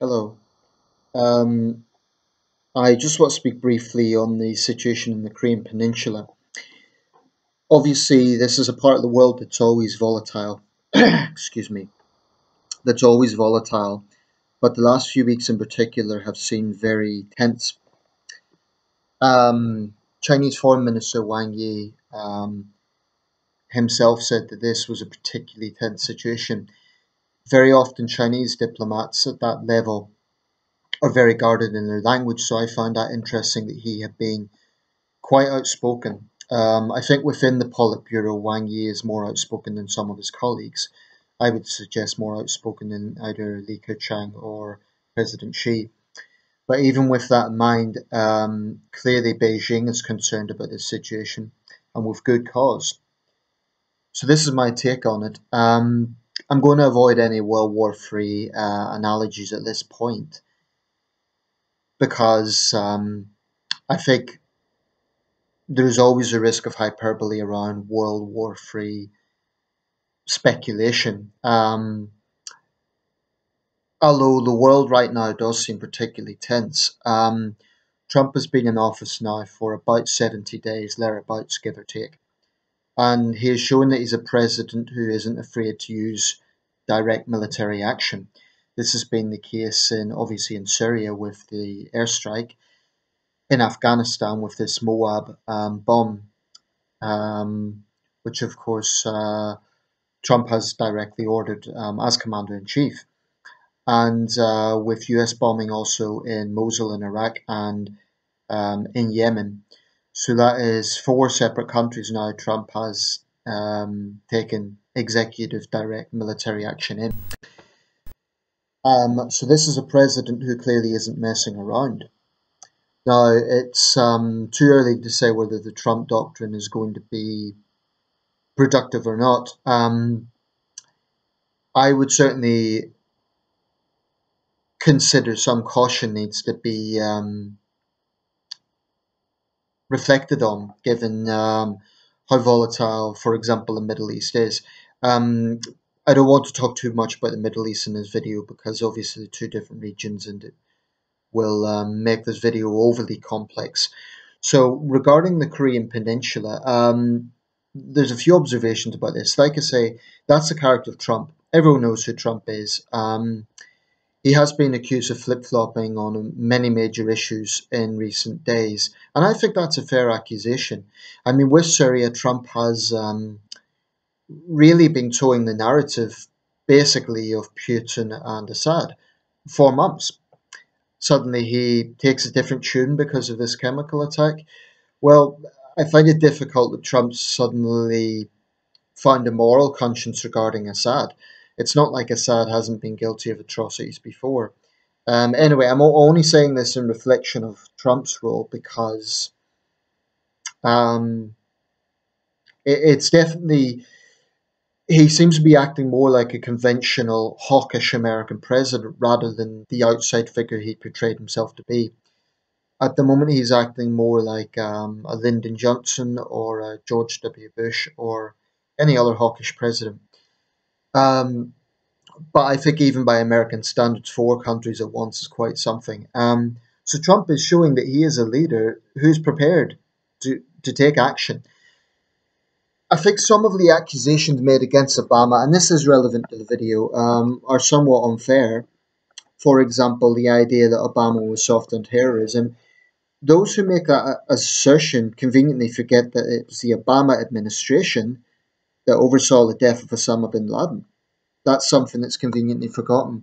Hello. Um, I just want to speak briefly on the situation in the Korean Peninsula. Obviously, this is a part of the world that's always volatile. Excuse me. That's always volatile. But the last few weeks in particular have seen very tense. Chinese Foreign Minister Wang Yi himself said that this was a particularly tense situation. Very often, Chinese diplomats at that level are very guarded in their language, so I found that interesting that he had been quite outspoken. I think within the Politburo, Wang Yi is more outspoken than some of his colleagues. I would suggest more outspoken than either Li Keqiang or President Xi. But even with that in mind, clearly Beijing is concerned about this situation, and with good cause. So this is my take on it. I'm going to avoid any World War III analogies at this point because I think there's always a risk of hyperbole around World War III speculation. Although the world right now does seem particularly tense. Trump has been in office now for about 70 days, thereabouts, give or take. And he has shown that he's a president who isn't afraid to use direct military action. This has been the case obviously in Syria with the airstrike, in Afghanistan with this Moab bomb, which of course Trump has directly ordered as commander in chief, and with US bombing also in Mosul in Iraq and in Yemen. So that is four separate countries now Trump has taken executive direct military action in. So this is a president who clearly isn't messing around. Now, it's too early to say whether the Trump doctrine is going to be productive or not. I would certainly consider some caution needs to be reflected on, given how volatile, for example, the Middle East is. Um, I don't want to talk too much about the Middle East in this video because obviously the two different regions and it will make this video overly complex. So regarding the Korean Peninsula, there's a few observations about this. Like I say, that's the character of Trump. Everyone knows who Trump is. He has been accused of flip-flopping on many major issues in recent days, and I think that's a fair accusation. I mean, with Syria, Trump has really been towing the narrative, basically, of Putin and Assad for months. Suddenly, he takes a different tune because of this chemical attack. Well, I find it difficult that Trump suddenly found a moral conscience regarding Assad. It's not like Assad hasn't been guilty of atrocities before. Anyway, I'm only saying this in reflection of Trump's role because um, it's definitely, he seems to be acting more like a conventional hawkish American president rather than the outside figure he portrayed himself to be. At the moment, he's acting more like a Lyndon Johnson or a George W. Bush or any other hawkish president. Um, but I think even by American standards, four countries at once is quite something. So Trump is showing that he is a leader who's prepared to take action. I think some of the accusations made against Obama, and this is relevant to the video, are somewhat unfair. For example, the idea that Obama was soft on terrorism. Those who make that assertion conveniently forget that it was the Obama administration that oversaw the death of Osama bin Laden. That's something that's conveniently forgotten.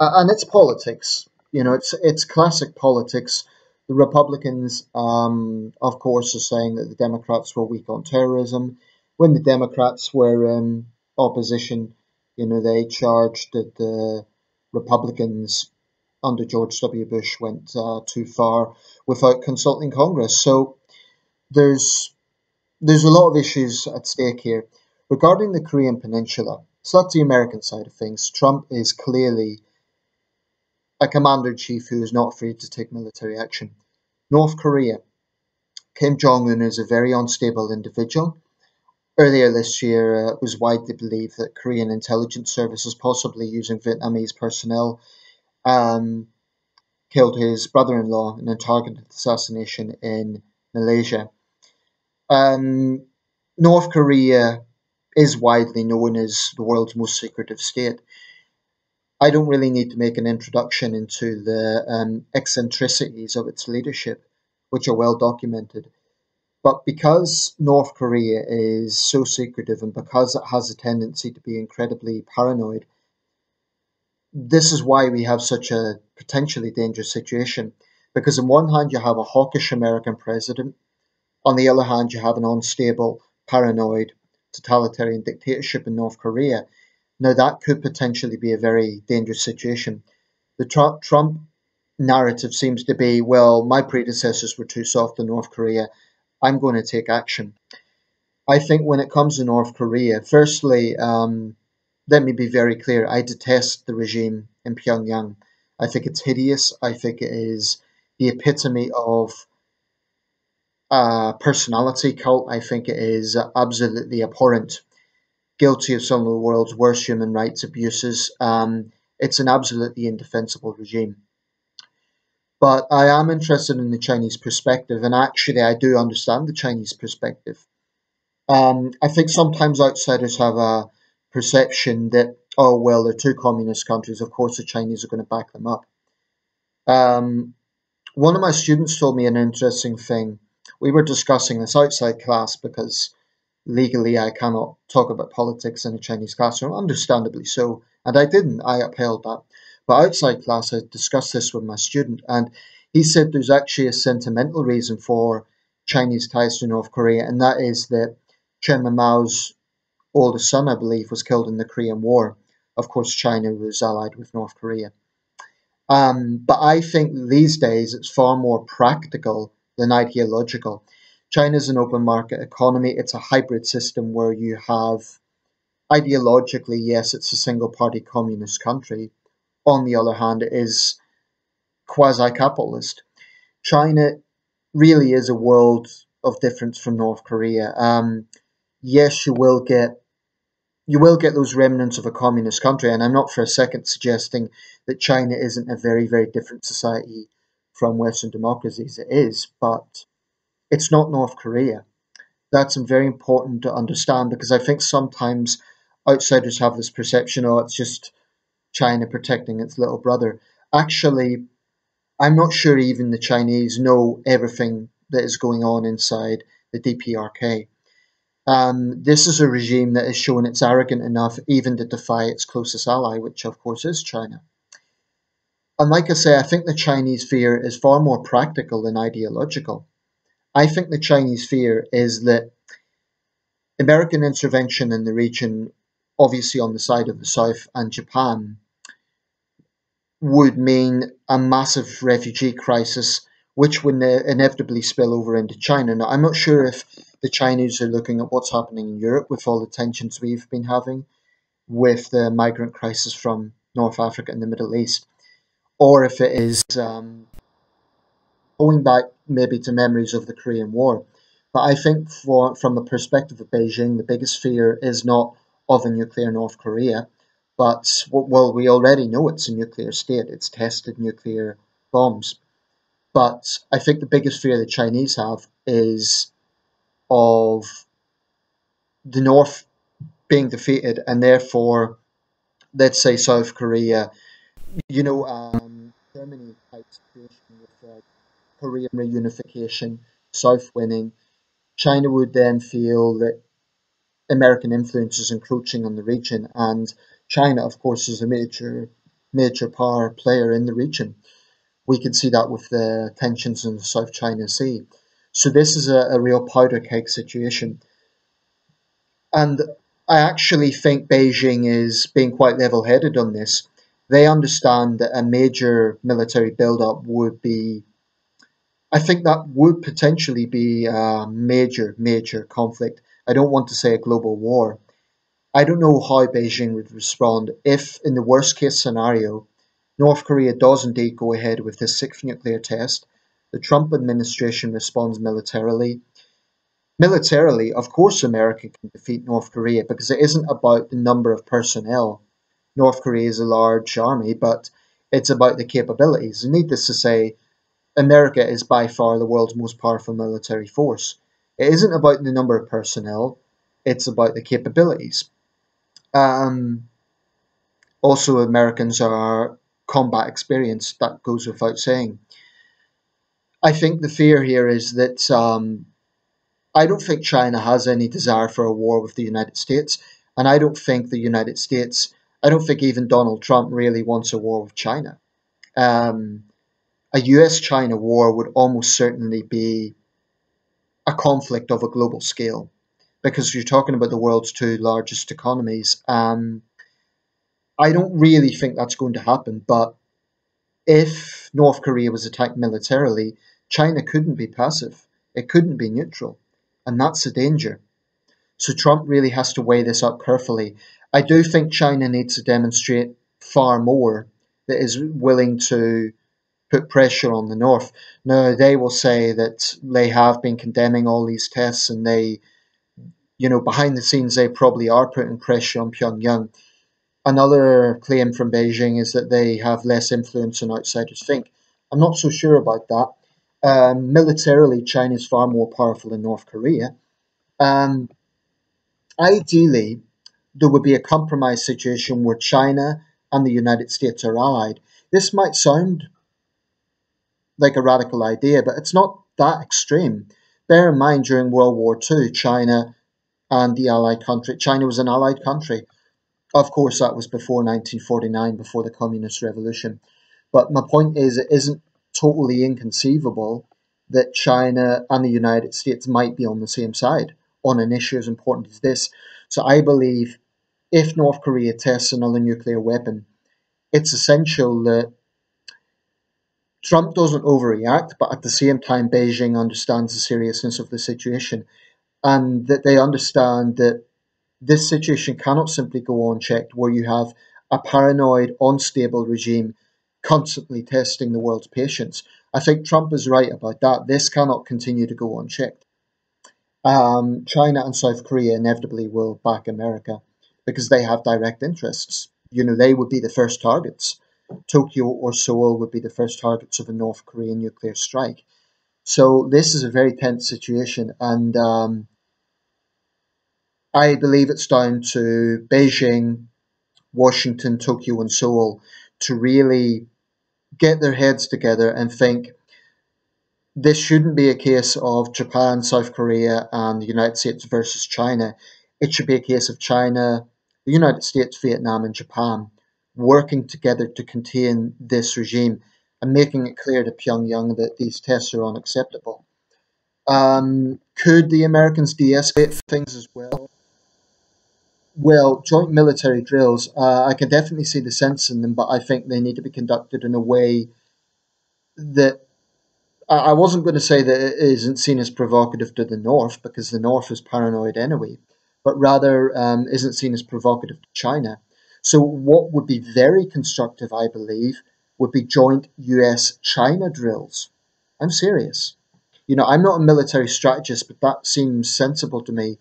And it's politics. You know, it's classic politics. The Republicans, of course, are saying that the Democrats were weak on terrorism. When the Democrats were in opposition, you know, they charged that the Republicans under George W. Bush went too far without consulting Congress. So there's there's a lot of issues at stake here. Regarding the Korean Peninsula, so that's the American side of things. Trump is clearly a commander in chief who is not afraid to take military action. North Korea, Kim Jong-Un is a very unstable individual. Earlier this year, it was widely believed that Korean intelligence services possibly using Vietnamese personnel um, killed his brother-in-law in a targeted assassination in Malaysia. Um, North Korea is widely known as the world's most secretive state. I don't really need to make an introduction into the eccentricities of its leadership, which are well documented. But because North Korea is so secretive and because it has a tendency to be incredibly paranoid, this is why we have such a potentially dangerous situation. Because on one hand, you have a hawkish American president. On the other hand, you have an unstable, paranoid, totalitarian dictatorship in North Korea. Now, that could potentially be a very dangerous situation. The Trump narrative seems to be, well, my predecessors were too soft in North Korea. I'm going to take action. I think when it comes to North Korea, firstly, let me be very clear. I detest the regime in Pyongyang. I think it's hideous. I think it is the epitome of personality cult. I think it is absolutely abhorrent, guilty of some of the world's worst human rights abuses. It's an absolutely indefensible regime. But I am interested in the Chinese perspective, and actually, I do understand the Chinese perspective. I think sometimes outsiders have a perception that, oh, well, they're two communist countries, of course the Chinese are going to back them up. Um, One of my students told me an interesting thing. We were discussing this outside class because legally I cannot talk about politics in a Chinese classroom, understandably so, and I didn't, I upheld that. But outside class, I discussed this with my student, and he said there's actually a sentimental reason for Chinese ties to North Korea, and that is that Chairman Mao's oldest son, I believe, was killed in the Korean War. Of course, China was allied with North Korea. But I think these days it's far more practical than ideological. China's an open market economy. It's a hybrid system where you have, ideologically, yes, it's a single party communist country. On the other hand, it is quasi capitalist. China really is a world of difference from North Korea. Yes, you will get those remnants of a communist country, and I'm not for a second suggesting that China isn't a very, very different society from Western democracies. It is, but it's not North Korea. That's very important to understand because I think sometimes outsiders have this perception, oh, it's just China protecting its little brother. Actually, I'm not sure even the Chinese know everything that is going on inside the DPRK. This is a regime that has shown it's arrogant enough even to defy its closest ally, which of course is China. And like I say, I think the Chinese fear is far more practical than ideological. I think the Chinese fear is that American intervention in the region, obviously on the side of the South and Japan, would mean a massive refugee crisis, which would inevitably spill over into China. Now, I'm not sure if the Chinese are looking at what's happening in Europe with all the tensions we've been having with the migrant crisis from North Africa and the Middle East, or if it is going back maybe to memories of the Korean War. But I think from the perspective of Beijing, the biggest fear is not of a nuclear North Korea, but, well, we already know it's a nuclear state. It's tested nuclear bombs. But I think the biggest fear the Chinese have is of the North being defeated and therefore, let's say South Korea, Germany type situation with Korean reunification, South winning. China would then feel that American influence is encroaching on the region, and China, of course, is a major power player in the region. We can see that with the tensions in the South China Sea. So this is a real powder keg situation. And I actually think Beijing is being quite level headed on this. They understand that a major military build-up would be, I think that would potentially be a major conflict. I don't want to say a global war. I don't know how Beijing would respond if, in the worst case scenario, North Korea does indeed go ahead with this sixth nuclear test. The Trump administration responds militarily. Militarily, of course, America can defeat North Korea because it isn't about the number of personnel. North Korea is a large army, but It's about the capabilities. Needless to say, America is by far the world's most powerful military force. It isn't about the number of personnel, it's about the capabilities. Um, Also, Americans are combat experienced, that goes without saying. I think the fear here is that I don't think China has any desire for a war with the United States, and I don't think the United States, I don't think even Donald Trump really wants a war with China. Um, a US China war would almost certainly be a conflict of a global scale because you're talking about the world's two largest economies. I don't really think that's going to happen, but if North Korea was attacked militarily, China couldn't be passive. It couldn't be neutral. And that's the danger. So Trump really has to weigh this up carefully. I do think China needs to demonstrate far more that is willing to put pressure on the North. Now, they will say that they have been condemning all these tests and they, behind the scenes, they probably are putting pressure on Pyongyang. Another claim from Beijing is that they have less influence than outsiders think. I'm not so sure about that. Militarily, China is far more powerful than North Korea. Um, Ideally, there would be a compromise situation where China and the United States are allied. This might sound like a radical idea, but it's not that extreme. Bear in mind, during World War II, China and the allied country, China was an allied country. Of course, that was before 1949, before the Communist Revolution. But my point is, it isn't totally inconceivable that China and the United States might be on the same side on an issue as important as this. So I believe if North Korea tests another nuclear weapon, it's essential that Trump doesn't overreact, but at the same time, Beijing understands the seriousness of the situation and that they understand that this situation cannot simply go unchecked, where you have a paranoid, unstable regime constantly testing the world's patience. I think Trump is right about that. This cannot continue to go unchecked. China and South Korea inevitably will back America because they have direct interests. They would be the first targets. Tokyo or Seoul would be the first targets of a North Korean nuclear strike. So this is a very tense situation, and I believe it's down to Beijing, Washington, Tokyo, and Seoul to really get their heads together and think this shouldn't be a case of Japan, South Korea, and the United States versus China. It should be a case of China, the United States, Vietnam, and Japan working together to contain this regime and making it clear to Pyongyang that these tests are unacceptable. Could the Americans de escalate things as well? Well, joint military drills, I can definitely see the sense in them, but I think they need to be conducted in a way that I wasn't going to say that it isn't seen as provocative to the North, because the North is paranoid anyway, but rather isn't seen as provocative to China. So, what would be very constructive, I believe, would be joint US China drills. I'm serious. I'm not a military strategist, but that seems sensible to me.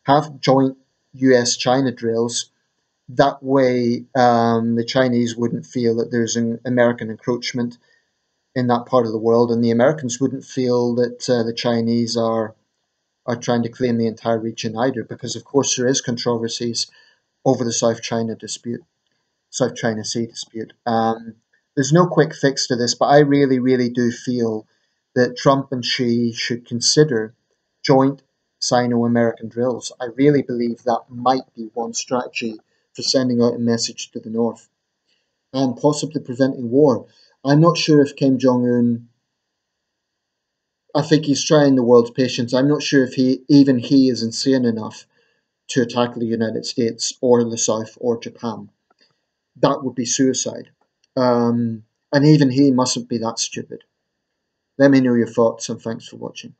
Have joint US China drills. That way, the Chinese wouldn't feel that there's an American encroachment in that part of the world, and the Americans wouldn't feel that the Chinese are trying to claim the entire region either, because of course there is controversies over the South China Sea dispute. There's no quick fix to this, but I really, really do feel that Trump and Xi should consider joint Sino-American drills. I really believe that might be one strategy for sending out a message to the North and possibly preventing war. I'm not sure if Kim Jong-Un, I think he's trying the world's patience. I'm not sure if he is insane enough to attack the United States or the South or Japan. That would be suicide. And even he mustn't be that stupid. Let me know your thoughts, and thanks for watching.